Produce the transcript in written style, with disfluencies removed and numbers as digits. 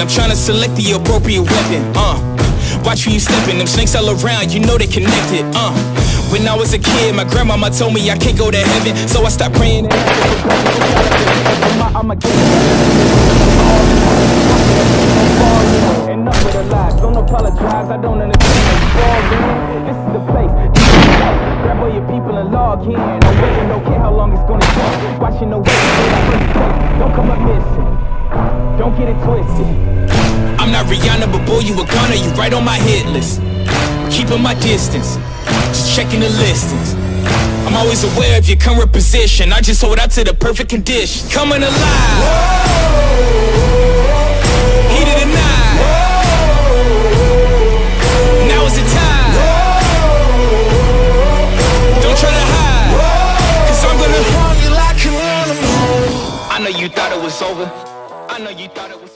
I'm trying to select the appropriate weapon. Watch where you stepping, them snakes all around, you know they connected. When I was a kid, my grandmama told me I can't go to heaven, so I stopped praying. Enough with the lies, don't apologize, I don't understand. This is the place, grab all your people and log in. I'm waiting, don't care how long it's gonna take. Watching the way, don't come up missing. Don't get it twisted. I'm not Rihanna, but boy, you a gunner, you right on my hit list. Keeping my distance, just checking the listings. I'm always aware of your current position, I just hold out to the perfect condition. Coming alive. Heat of the night. Now is the time. Don't try to hide, cause I'm gonna harm you like an animal. I know you thought it was over, I know you thought it was